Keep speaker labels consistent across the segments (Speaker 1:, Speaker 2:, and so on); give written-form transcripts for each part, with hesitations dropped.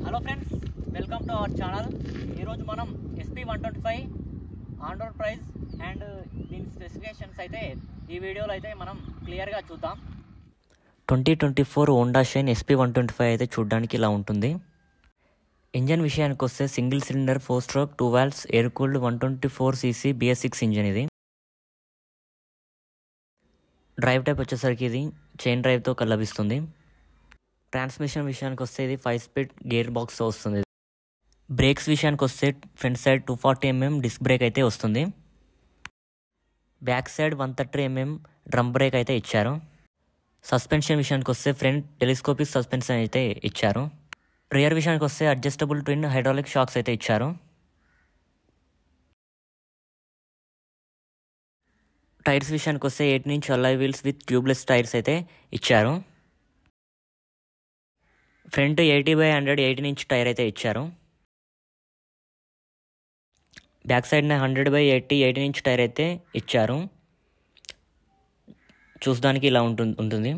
Speaker 1: Hello friends, welcome to our channel. ఈరోజు మనం SP125 on road price and దీని specifications అయితే ఈ వీడియోలో అయితే మనం క్లియర్గా చూద్దాం.
Speaker 2: 2024 హోండా షైన్ SP125 అయితే చూడడానికి ఇలా ఉంటుంది. ఇంజన్ విషయానికి వస్తే single cylinder 4 stroke 2 valves air cooled 124cc BS6 engine. ఇది డ్రైవ్ టైప్ వచ్చేసరికి ఇది చైన్ డ్రైవ్తో లభిస్తుంది. ట్రాన్స్మిషన్ విషయానికి వస్తే ఇది 5 స్పీడ్ గేర్ బాక్స్తో వస్తుంది. బ్రేక్స్ విషయానికి వస్తే front side 240mm disc brake అయితే వస్తుంది. Back side 130mm drum break అయితే ఇచ్చారు. సస్పెన్షన్ విషయానికి వస్తే ఫ్రంట్ టెలిస్కోపిక్ సస్పెన్షన్ అయితే ఇచ్చారు. రియర్ విషయానికి వస్తే అడ్జస్టబుల్ ట్విన్ హైడ్రాలిక్ షాక్స్ అయితే ఇచ్చారు. టైర్స్ విషయానికి వస్తే 8" alloy wheels with tubeless tyres అయితే ఇచ్చారు. ఫ్రంట్ 80/100 18" టైర్ అయితే ఇచ్చారు. బ్యాక్ సైడ్ 100/80 18" టైర్ అయితే ఇచ్చారు. చూడడానికి ఇలా ఉంటుంది.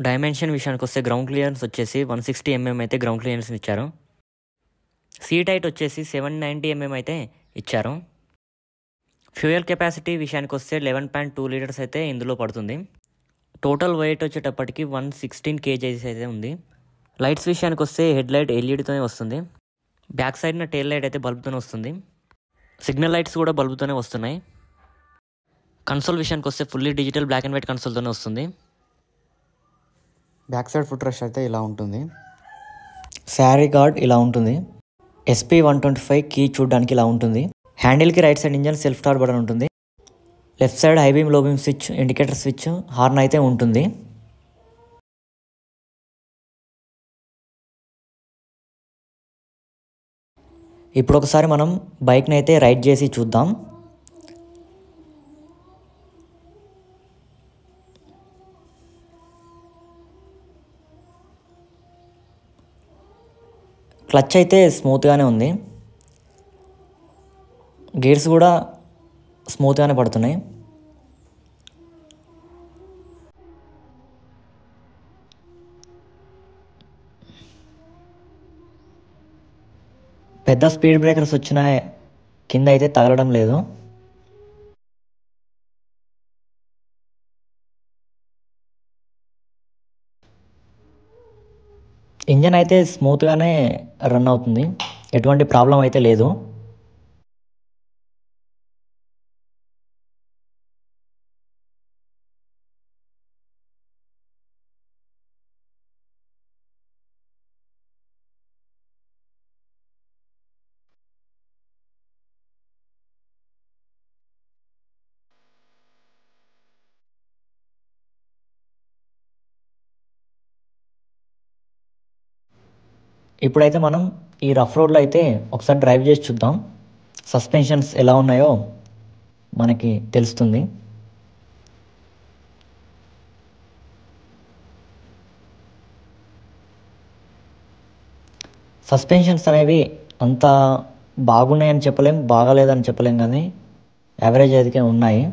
Speaker 2: డైమెన్షన్ విషయానికి వస్తే గ్రౌండ్ క్లియరెన్స్ వచ్చేసి 160mm అయితే గ్రౌండ్ క్లియరెన్స్ ఇచ్చారు. సీట్ హైట్ వచ్చేసి 790mm అయితే ఇచ్చారు. ఫ్యూయల్ కెపాసిటీ విషయానికి వస్తే 11.2 లీటర్స్ అయితే ఇందులో పడుతుంది. టోటల్ వెయిట్ వచ్చేటప్పటికి 116 kgs అయితే ఉంది. లైట్స్ విషయానికి వస్తే హెడ్ లైట్ ఎల్ఈడితోనే వస్తుంది. బ్యాక్ సైడ్న టెయిల్ లైట్ అయితే బల్బుతోనే వస్తుంది. సిగ్నల్ లైట్స్ కూడా బల్బుతోనే వస్తున్నాయి. కన్సోల్ విషయానికి వస్తే fully digital black and white కన్సోల్తోనే వస్తుంది.
Speaker 3: బ్యాక్ సైడ్ ఫుట్ రెస్ట్ అయితే ఇలా ఉంటుంది. శారీ గార్డ్ ఇలా ఉంటుంది. SP125 కీ చూడడానికి ఇలా ఉంటుంది. హ్యాండిల్కి right side engine self start button ఉంటుంది. Left side high beam low beam switch indicator switch horn అయితే ఉంటుంది. ఇప్పుడు ఒకసారి మనం బైక్ని అయితే రైడ్ చేసి చూద్దాం. క్లచ్ అయితే స్మూత్గానే ఉంది. గేర్స్ కూడా స్మూత్గానే పడుతున్నాయి. పెద్ద స్పీడ్ బ్రేకర్స్ వచ్చిన కింద అయితే తగలడం లేదు. ఇంజన్ అయితే స్మూత్గానే రన్ అవుతుంది. ఎటువంటి ప్రాబ్లం అయితే లేదు. ఇప్పుడైతే మనం ఈ రఫ్ రోడ్లో అయితే ఒకసారి డ్రైవ్ చేసి చూద్దాం. సస్పెన్షన్స్ ఎలా ఉన్నాయో మనకి తెలుస్తుంది. సస్పెన్షన్స్ అనేవి అంత బాగున్నాయని చెప్పలేం, బాగాలేదని చెప్పలేం, కానీ యావరేజ్ అయితే ఉన్నాయి.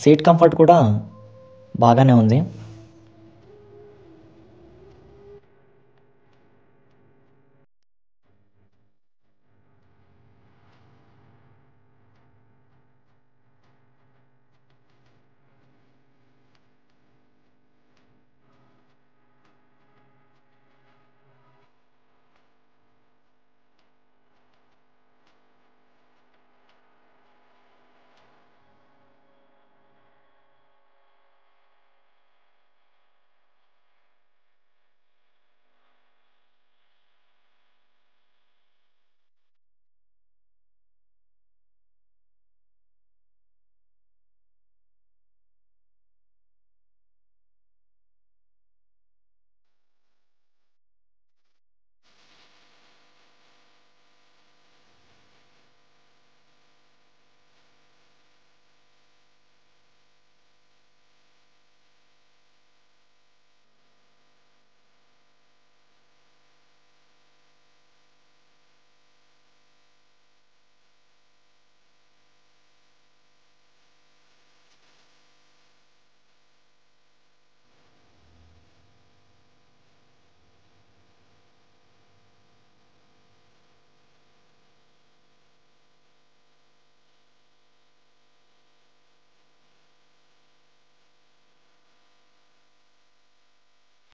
Speaker 3: సీట్ కంఫర్ట్ కూడా బాగానే ఉంది.